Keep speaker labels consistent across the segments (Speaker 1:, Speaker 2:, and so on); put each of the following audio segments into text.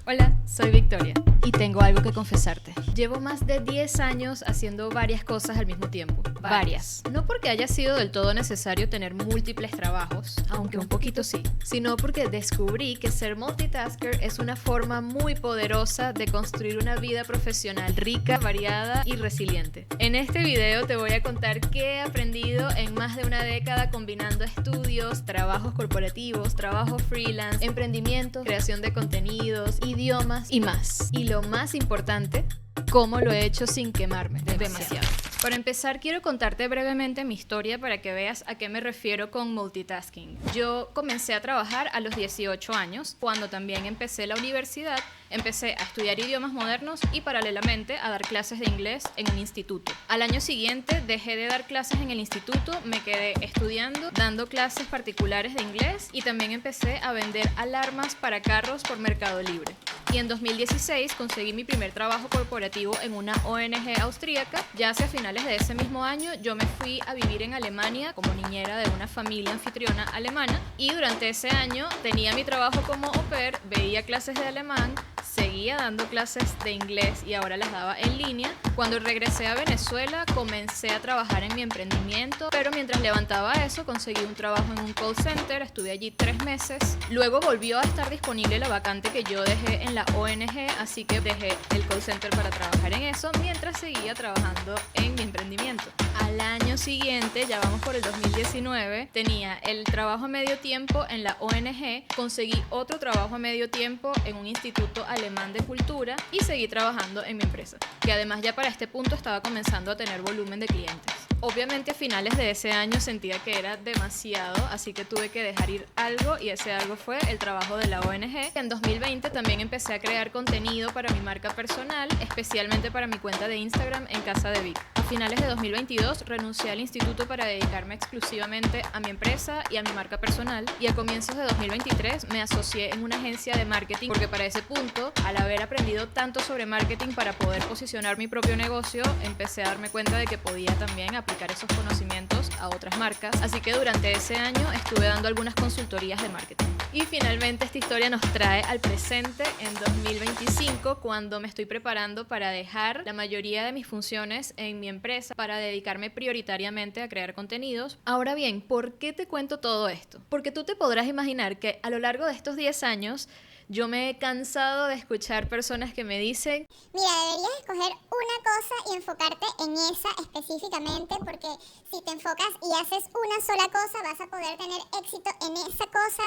Speaker 1: Hola, soy Victoria y tengo algo que confesarte. Llevo más de 10 años haciendo varias cosas al mismo tiempo. Varias. No porque haya sido del todo necesario tener múltiples trabajos, aunque un poquito sí, sino porque descubrí que ser multitasker es una forma muy poderosa de construir una vida profesional rica, variada y resiliente. En este video te voy a contar qué he aprendido en más de una década combinando estudios, trabajos corporativos, trabajo freelance, emprendimiento, creación de contenidos, idiomas y más. Y lo más importante, cómo lo he hecho sin quemarme demasiado. Para empezar, quiero contarte brevemente mi historia para que veas a qué me refiero con multitasking. Yo comencé a trabajar a los 18 años, cuando también empecé la universidad, empecé a estudiar idiomas modernos y paralelamente a dar clases de inglés en un instituto. Al año siguiente dejé de dar clases en el instituto, me quedé estudiando, dando clases particulares de inglés y también empecé a vender alarmas para carros por Mercado Libre. Y en 2016 conseguí mi primer trabajo corporativo en una ONG austríaca. Ya hacia finales de ese mismo año yo me fui a vivir en Alemania como niñera de una familia anfitriona alemana y durante ese año tenía mi trabajo como au pair, veía clases de alemán, seguía dando clases de inglés y ahora las daba en línea. Cuando regresé a Venezuela comencé a trabajar en mi emprendimiento, pero mientras levantaba eso conseguí un trabajo en un call center, estuve allí 3 meses. Luego volvió a estar disponible la vacante que yo dejé en la ONG, así que dejé el call center para trabajar en eso mientras seguía trabajando en mi emprendimiento. Al año siguiente, ya vamos por el 2019, tenía el trabajo a medio tiempo en la ONG, conseguí otro trabajo a medio tiempo en un instituto alemán de cultura y seguí trabajando en mi empresa, que además ya para este punto estaba comenzando a tener volumen de clientes. Obviamente a finales de ese año sentía que era demasiado, así que tuve que dejar ir algo y ese algo fue el trabajo de la ONG. En 2020 también empecé a crear contenido para mi marca personal, especialmente para mi cuenta de Instagram en Casa de Vic. A finales de 2022 renuncié al instituto para dedicarme exclusivamente a mi empresa y a mi marca personal y a comienzos de 2023 me asocié en una agencia de marketing porque para ese punto, al haber aprendido tanto sobre marketing para poder posicionar mi propio negocio, empecé a darme cuenta de que podía también aplicar esos conocimientos a otras marcas, así que durante ese año estuve dando algunas consultorías de marketing. Y finalmente esta historia nos trae al presente en 2025 cuando me estoy preparando para dejar la mayoría de mis funciones en mi empresa para dedicarme prioritariamente a crear contenidos. Ahora bien, ¿por qué te cuento todo esto? Porque tú te podrás imaginar que a lo largo de estos 10 años yo me he cansado de escuchar personas que me dicen:
Speaker 2: mira, deberías escoger una cosa y enfocarte en esa específicamente, porque si te enfocas y haces una sola cosa, vas a poder tener éxito en esa cosa.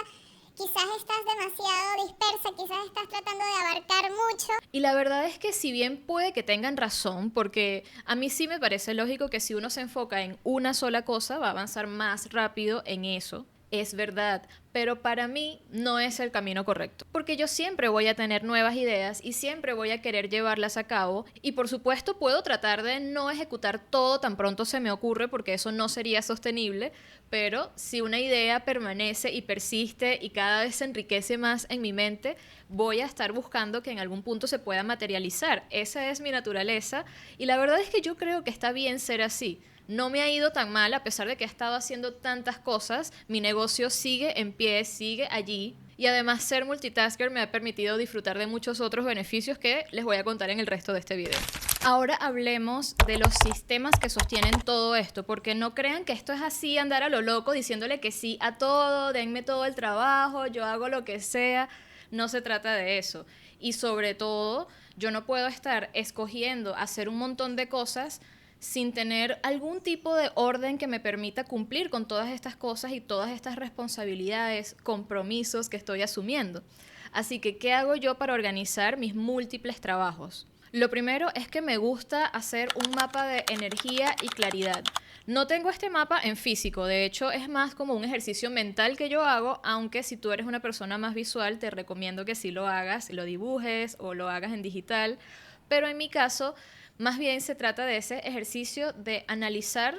Speaker 2: Quizás estás demasiado dispersa, quizás estás tratando de abarcar mucho.
Speaker 1: Y la verdad es que si bien puede que tengan razón, porque a mí sí me parece lógico que si uno se enfoca en una sola cosa, va a avanzar más rápido en eso. Es verdad, pero para mí no es el camino correcto, porque yo siempre voy a tener nuevas ideas y siempre voy a querer llevarlas a cabo y por supuesto puedo tratar de no ejecutar todo tan pronto se me ocurre porque eso no sería sostenible, pero si una idea permanece y persiste y cada vez se enriquece más en mi mente, voy a estar buscando que en algún punto se pueda materializar. Esa es mi naturaleza y la verdad es que yo creo que está bien ser así. No me ha ido tan mal a pesar de que he estado haciendo tantas cosas, mi negocio sigue en pie, sigue allí y además ser multitasker me ha permitido disfrutar de muchos otros beneficios que les voy a contar en el resto de este video. Ahora hablemos de los sistemas que sostienen todo esto, porque no crean que esto es así andar a lo loco diciéndole que sí a todo, denme todo el trabajo, yo hago lo que sea. No se trata de eso. Y sobre todo, yo no puedo estar escogiendo hacer un montón de cosas sin tener algún tipo de orden que me permita cumplir con todas estas cosas y todas estas responsabilidades, compromisos que estoy asumiendo. Así que, ¿qué hago yo para organizar mis múltiples trabajos? Lo primero es que me gusta hacer un mapa de energía y claridad. No tengo este mapa en físico, de hecho es más como un ejercicio mental que yo hago, aunque si tú eres una persona más visual te recomiendo que sí lo hagas, lo dibujes o lo hagas en digital, pero en mi caso más bien se trata de ese ejercicio de analizar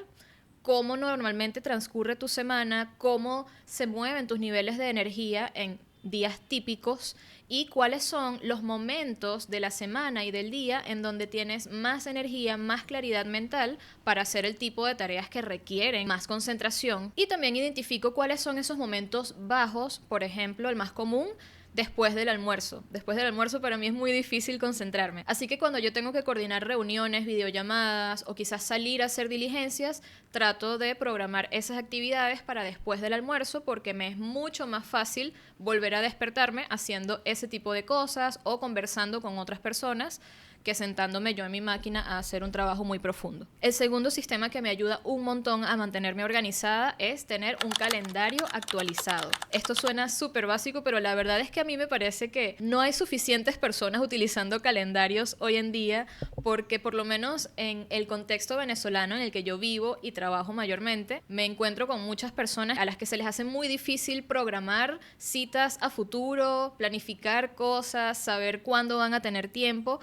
Speaker 1: cómo normalmente transcurre tu semana, cómo se mueven tus niveles de energía en días típicos y cuáles son los momentos de la semana y del día en donde tienes más energía, más claridad mental para hacer el tipo de tareas que requieren más concentración. Y también identifico cuáles son esos momentos bajos, por ejemplo, el más común, después del almuerzo. Después del almuerzo para mí es muy difícil concentrarme. Así que cuando yo tengo que coordinar reuniones, videollamadas o quizás salir a hacer diligencias, trato de programar esas actividades para después del almuerzo porque me es mucho más fácil volver a despertarme haciendo ese tipo de cosas o conversando con otras personas que sentándome yo en mi máquina a hacer un trabajo muy profundo. El segundo sistema que me ayuda un montón a mantenerme organizada es tener un calendario actualizado. Esto suena súper básico, pero la verdad es que a mí me parece que no hay suficientes personas utilizando calendarios hoy en día porque por lo menos en el contexto venezolano en el que yo vivo y trabajo mayormente, me encuentro con muchas personas a las que se les hace muy difícil programar citas a futuro, planificar cosas, saber cuándo van a tener tiempo.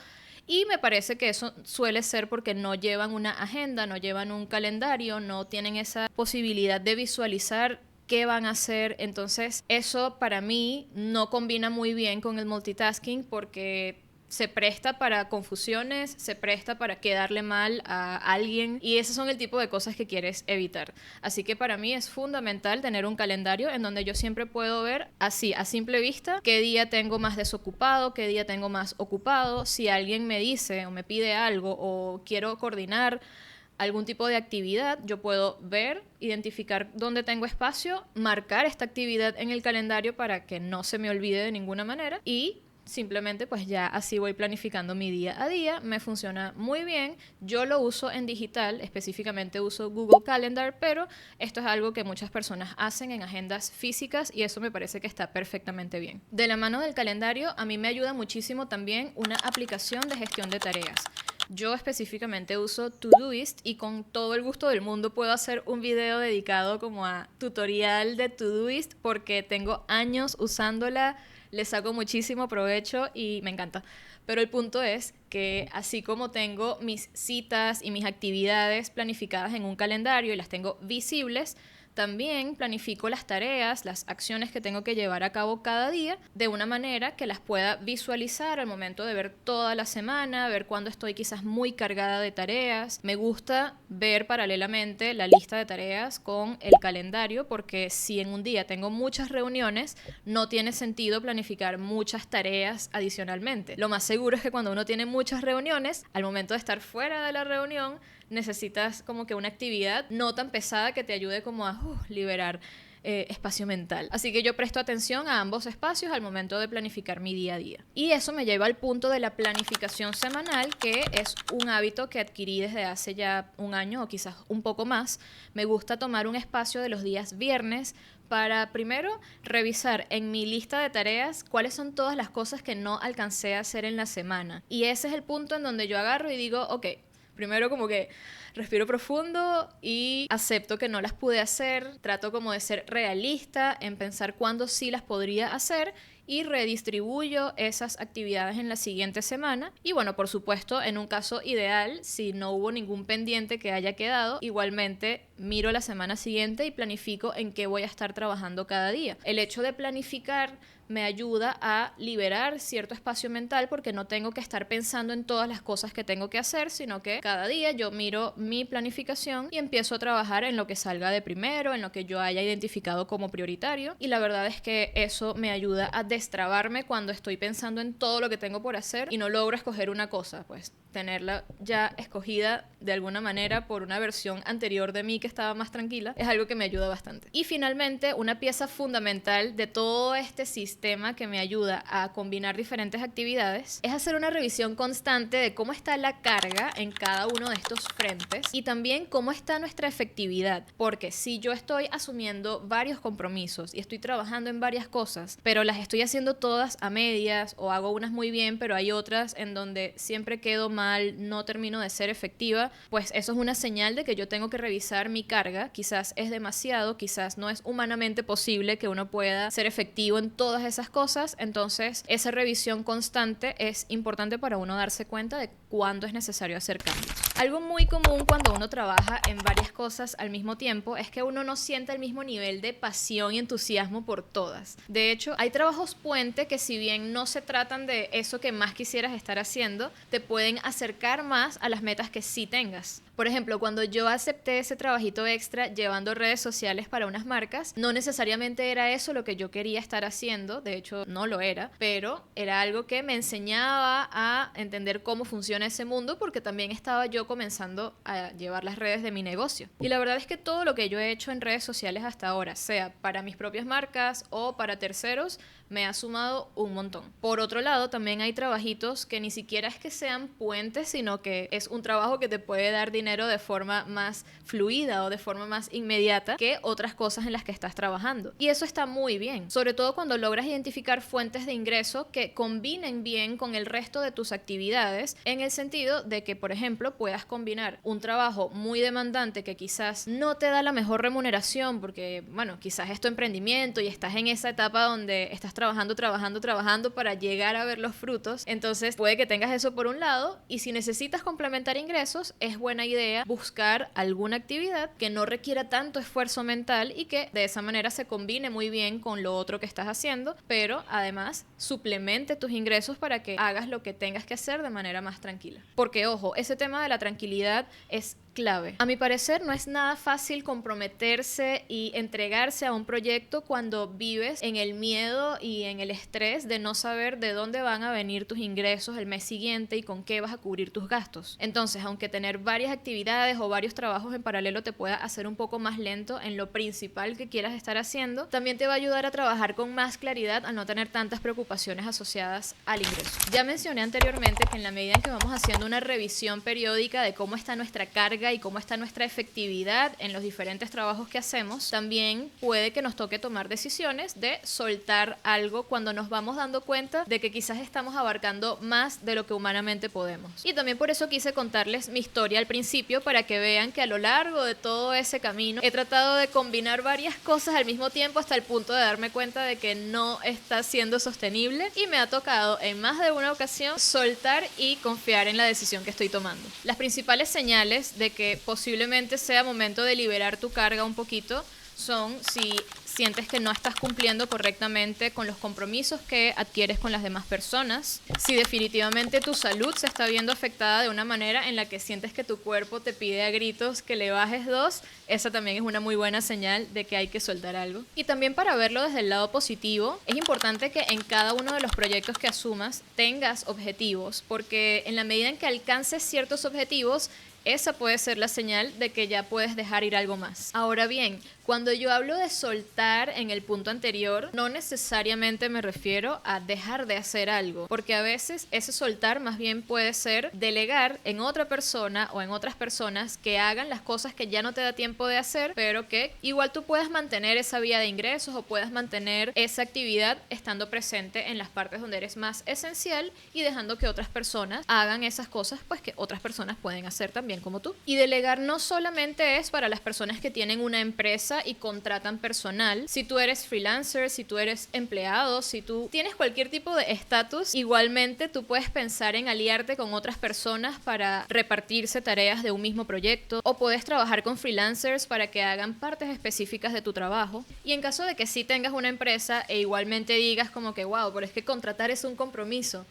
Speaker 1: Y me parece que eso suele ser porque no llevan una agenda, no llevan un calendario, no tienen esa posibilidad de visualizar qué van a hacer. Entonces, eso para mí no combina muy bien con el multitasking porque se presta para confusiones, se presta para quedarle mal a alguien y esos son el tipo de cosas que quieres evitar. Así que para mí es fundamental tener un calendario en donde yo siempre puedo ver así, a simple vista, qué día tengo más desocupado, qué día tengo más ocupado. Si alguien me dice o me pide algo o quiero coordinar algún tipo de actividad, yo puedo ver, identificar dónde tengo espacio, marcar esta actividad en el calendario para que no se me olvide de ninguna manera y simplemente pues ya así voy planificando mi día a día, me funciona muy bien, yo lo uso en digital, específicamente uso Google Calendar, pero esto es algo que muchas personas hacen en agendas físicas y eso me parece que está perfectamente bien. De la mano del calendario, a mí me ayuda muchísimo también una aplicación de gestión de tareas. Yo específicamente uso Todoist y con todo el gusto del mundo puedo hacer un video dedicado como a tutorial de Todoist porque tengo años usándola, le saco muchísimo provecho y me encanta. Pero el punto es que así como tengo mis citas y mis actividades planificadas en un calendario y las tengo visibles, también planifico las tareas, las acciones que tengo que llevar a cabo cada día de una manera que las pueda visualizar al momento de ver toda la semana, ver cuándo estoy quizás muy cargada de tareas. Me gusta ver paralelamente la lista de tareas con el calendario porque si en un día tengo muchas reuniones, no tiene sentido planificar muchas tareas adicionalmente. Lo más seguro es que cuando uno tiene muchas reuniones, al momento de estar fuera de la reunión, necesitas como que una actividad no tan pesada que te ayude como a liberar espacio mental. Así que yo presto atención a ambos espacios al momento de planificar mi día a día. Y eso me lleva al punto de la planificación semanal, que es un hábito que adquirí desde hace ya un año o quizás un poco más. Me gusta tomar un espacio de los días viernes para primero revisar en mi lista de tareas cuáles son todas las cosas que no alcancé a hacer en la semana. Y ese es el punto en donde yo agarro y digo, ok, primero como que respiro profundo y acepto que no las pude hacer, trato como de ser realista en pensar cuándo sí las podría hacer y redistribuyo esas actividades en la siguiente semana. Y bueno, por supuesto, en un caso ideal, si no hubo ningún pendiente que haya quedado, igualmente miro la semana siguiente y planifico en qué voy a estar trabajando cada día. El hecho de planificar me ayuda a liberar cierto espacio mental porque no tengo que estar pensando en todas las cosas que tengo que hacer, sino que cada día yo miro mi planificación y empiezo a trabajar en lo que salga de primero, en lo que yo haya identificado como prioritario. Y la verdad es que eso me ayuda a destrabarme cuando estoy pensando en todo lo que tengo por hacer y no logro escoger una cosa, pues tenerla ya escogida de alguna manera por una versión anterior de mí que estaba más tranquila, es algo que me ayuda bastante. Y finalmente, una pieza fundamental de todo este sistema que me ayuda a combinar diferentes actividades es hacer una revisión constante de cómo está la carga en cada uno de estos frentes y también cómo está nuestra efectividad, porque si yo estoy asumiendo varios compromisos y estoy trabajando en varias cosas, pero las estoy haciendo todas a medias o hago unas muy bien, pero hay otras en donde siempre quedo mal, no termino de ser efectiva, pues eso es una señal de que yo tengo que revisar mi carga. Quizás es demasiado, quizás no es humanamente posible que uno pueda ser efectivo en todas esas cosas. Entonces esa revisión constante es importante para uno darse cuenta de cuándo es necesario hacer cambios. Algo muy común cuando uno trabaja en varias cosas al mismo tiempo es que uno no siente el mismo nivel de pasión y entusiasmo por todas. De hecho, hay trabajos puente que, si bien no se tratan de eso que más quisieras estar haciendo, te pueden acercar más a las metas que sí tengas. Por ejemplo, cuando yo acepté ese trabajito extra llevando redes sociales para unas marcas, no necesariamente era eso lo que yo quería estar haciendo, de hecho no lo era, pero era algo que me enseñaba a entender cómo funciona ese mundo, porque también estaba yo comenzando a llevar las redes de mi negocio. Y la verdad es que todo lo que yo he hecho en redes sociales hasta ahora, sea para mis propias marcas o para terceros, me ha sumado un montón. Por otro lado, también hay trabajitos que ni siquiera es que sean puentes, sino que es un trabajo que te puede dar dinero de forma más fluida o de forma más inmediata que otras cosas en las que estás trabajando. Y eso está muy bien, sobre todo cuando logras identificar fuentes de ingreso que combinen bien con el resto de tus actividades, en el sentido de que, por ejemplo, puedas combinar un trabajo muy demandante que quizás no te da la mejor remuneración porque, bueno, quizás es tu emprendimiento y estás en esa etapa donde estás trabajando para llegar a ver los frutos. Entonces puede que tengas eso por un lado, y si necesitas complementar ingresos, es buena idea buscar alguna actividad que no requiera tanto esfuerzo mental y que de esa manera se combine muy bien con lo otro que estás haciendo, pero además suplemente tus ingresos para que hagas lo que tengas que hacer de manera más tranquila. Porque ojo, ese tema de la tranquilidad es clave. A mi parecer, no es nada fácil comprometerse y entregarse a un proyecto cuando vives en el miedo y en el estrés de no saber de dónde van a venir tus ingresos el mes siguiente y con qué vas a cubrir tus gastos. Entonces, aunque tener varias actividades o varios trabajos en paralelo te pueda hacer un poco más lento en lo principal que quieras estar haciendo, también te va a ayudar a trabajar con más claridad al no tener tantas preocupaciones asociadas al ingreso. Ya mencioné anteriormente que en la medida en que vamos haciendo una revisión periódica de cómo está nuestra carga y cómo está nuestra efectividad en los diferentes trabajos que hacemos, también puede que nos toque tomar decisiones de soltar algo cuando nos vamos dando cuenta de que quizás estamos abarcando más de lo que humanamente podemos. Y también por eso quise contarles mi historia al principio, para que vean que a lo largo de todo ese camino he tratado de combinar varias cosas al mismo tiempo hasta el punto de darme cuenta de que no está siendo sostenible, y me ha tocado en más de una ocasión soltar y confiar en la decisión que estoy tomando. Las principales señales de que posiblemente sea momento de liberar tu carga un poquito son si sientes que no estás cumpliendo correctamente con los compromisos que adquieres con las demás personas, si definitivamente tu salud se está viendo afectada de una manera en la que sientes que tu cuerpo te pide a gritos que le bajes 2, esa también es una muy buena señal de que hay que soltar algo. Y también, para verlo desde el lado positivo, es importante que en cada uno de los proyectos que asumas tengas objetivos, porque en la medida en que alcances ciertos objetivos, esa puede ser la señal de que ya puedes dejar ir algo más. Ahora bien, cuando yo hablo de soltar en el punto anterior, no necesariamente me refiero a dejar de hacer algo, porque a veces ese soltar más bien puede ser delegar en otra persona o en otras personas que hagan las cosas que ya no te da tiempo de hacer, pero que igual tú puedas mantener esa vía de ingresos o puedas mantener esa actividad estando presente en las partes donde eres más esencial y dejando que otras personas hagan esas cosas pues que otras personas pueden hacer también como tú. Y delegar no solamente es para las personas que tienen una empresa y contratan personal. Si tú eres freelancer, si tú eres empleado, si tú tienes cualquier tipo de estatus, igualmente tú puedes pensar en aliarte con otras personas para repartirse tareas de un mismo proyecto, o puedes trabajar con freelancers para que hagan partes específicas de tu trabajo. Y en caso de que sí tengas una empresa e igualmente digas como que wow, pero es que contratar es un compromiso,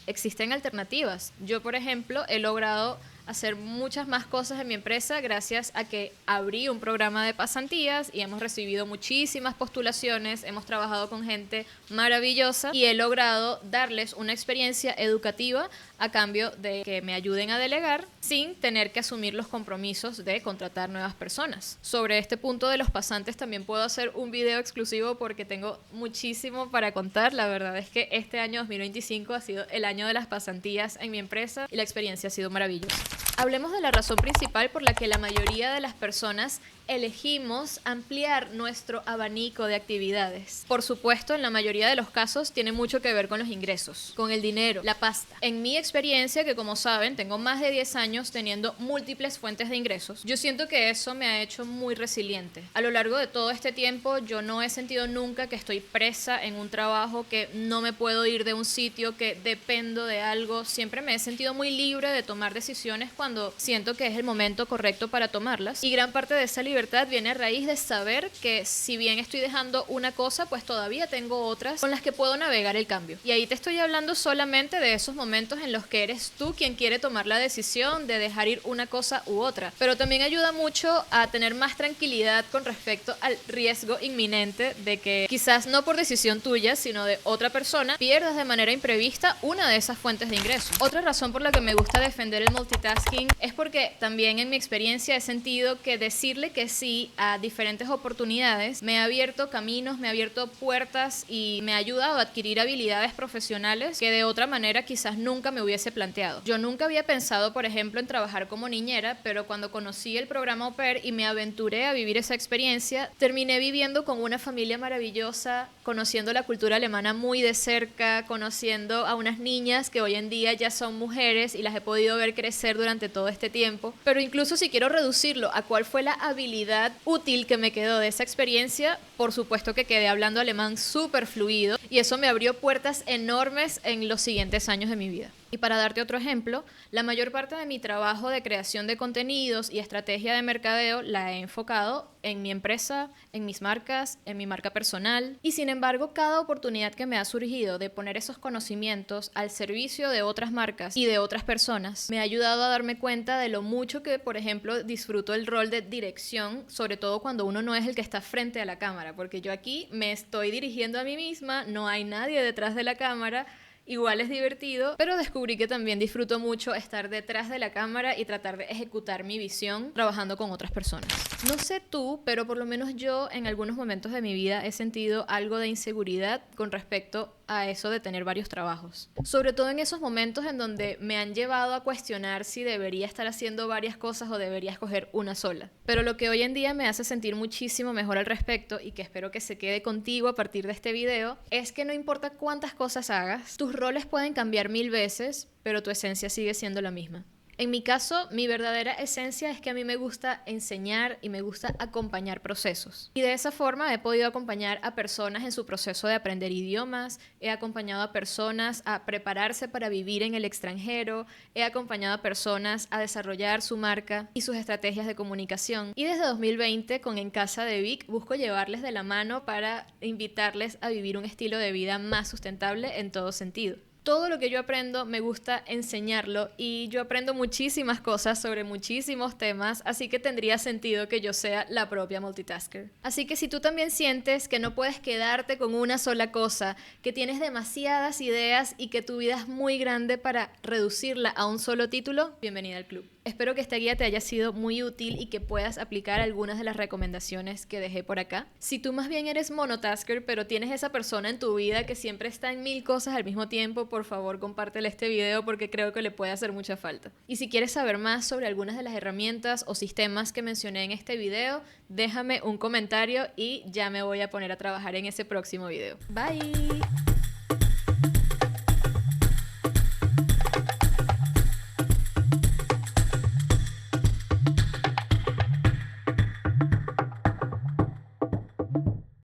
Speaker 1: existen alternativas. Yo, por ejemplo, he logrado hacer muchas más cosas en mi empresa gracias a que abrí un programa de pasantías y hemos recibido muchísimas postulaciones, hemos trabajado con gente maravillosa y he logrado darles una experiencia educativa a cambio de que me ayuden a delegar sin tener que asumir los compromisos de contratar nuevas personas. Sobre este punto de los pasantes también puedo hacer un video exclusivo porque tengo muchísimo para contar. La verdad es que este año 2025 ha sido el año de las pasantías en mi empresa y la experiencia ha sido maravillosa. Hablemos de la razón principal por la que la mayoría de las personas elegimos ampliar nuestro abanico de actividades. Por supuesto, en la mayoría de los casos tiene mucho que ver con los ingresos, con el dinero, la pasta. En mi experiencia, que como saben, tengo más de 10 años teniendo múltiples fuentes de ingresos, yo siento que eso me ha hecho muy resiliente. A lo largo de todo este tiempo, yo no he sentido nunca que estoy presa en un trabajo, que no me puedo ir de un sitio, que dependo de algo. Siempre me he sentido muy libre de tomar decisiones cuando siento que es el momento correcto para tomarlas. Y gran parte de esa libertad viene a raíz de saber que si bien estoy dejando una cosa, pues todavía tengo otras con las que puedo navegar el cambio. Y ahí te estoy hablando solamente de esos momentos en los que eres tú quien quiere tomar la decisión de dejar ir una cosa u otra. Pero también ayuda mucho a tener más tranquilidad con respecto al riesgo inminente de que quizás no por decisión tuya, sino de otra persona, pierdas de manera imprevista una de esas fuentes de ingresos. Otra razón por la que me gusta defender el multitasking es porque también en mi experiencia he sentido que decirle que sí a diferentes oportunidades me ha abierto caminos, me ha abierto puertas y me ha ayudado a adquirir habilidades profesionales que de otra manera quizás nunca me hubiese planteado. Yo nunca había pensado, por ejemplo, en trabajar como niñera, pero cuando conocí el programa Au Pair y me aventuré a vivir esa experiencia, terminé viviendo con una familia maravillosa, conociendo la cultura alemana muy de cerca, conociendo a unas niñas que hoy en día ya son mujeres y las he podido ver crecer durante todo este tiempo. Pero incluso si quiero reducirlo a cuál fue la habilidad útil que me quedó de esa experiencia, por supuesto que quedé hablando alemán súper fluido y eso me abrió puertas enormes en los siguientes años de mi vida. Y para darte otro ejemplo, la mayor parte de mi trabajo de creación de contenidos y estrategia de mercadeo la he enfocado en mi empresa, en mis marcas, en mi marca personal. Y sin embargo, cada oportunidad que me ha surgido de poner esos conocimientos al servicio de otras marcas y de otras personas, me ha ayudado a darme cuenta de lo mucho que, por ejemplo, disfruto el rol de dirección, sobre todo cuando uno no es el que está frente a la cámara, porque yo aquí me estoy dirigiendo a mí misma, no hay nadie detrás de la cámara. Igual es divertido, pero descubrí que también disfruto mucho estar detrás de la cámara y tratar de ejecutar mi visión trabajando con otras personas. No sé tú, pero por lo menos yo en algunos momentos de mi vida he sentido algo de inseguridad con respecto a eso de tener varios trabajos. Sobre todo en esos momentos en donde me han llevado a cuestionar si debería estar haciendo varias cosas o debería escoger una sola. Pero lo que hoy en día me hace sentir muchísimo mejor al respecto y que espero que se quede contigo a partir de este video es que no importa cuántas cosas hagas, tus roles pueden cambiar 1000 veces, pero tu esencia sigue siendo la misma. En mi caso, mi verdadera esencia es que a mí me gusta enseñar y me gusta acompañar procesos. Y de esa forma he podido acompañar a personas en su proceso de aprender idiomas, he acompañado a personas a prepararse para vivir en el extranjero, he acompañado a personas a desarrollar su marca y sus estrategias de comunicación. Y desde 2020, con En Casa de Vic, busco llevarles de la mano para invitarles a vivir un estilo de vida más sustentable en todo sentido. Todo lo que yo aprendo me gusta enseñarlo y yo aprendo muchísimas cosas sobre muchísimos temas, así que tendría sentido que yo sea la propia multitasker. Así que si tú también sientes que no puedes quedarte con una sola cosa, que tienes demasiadas ideas y que tu vida es muy grande para reducirla a un solo título, bienvenida al club. Espero que esta guía te haya sido muy útil y que puedas aplicar algunas de las recomendaciones que dejé por acá. Si tú más bien eres monotasker, pero tienes esa persona en tu vida que siempre está en 1000 cosas al mismo tiempo, por favor compártele este video porque creo que le puede hacer mucha falta. Y si quieres saber más sobre algunas de las herramientas o sistemas que mencioné en este video, déjame un comentario y ya me voy a poner a trabajar en ese próximo video. Bye.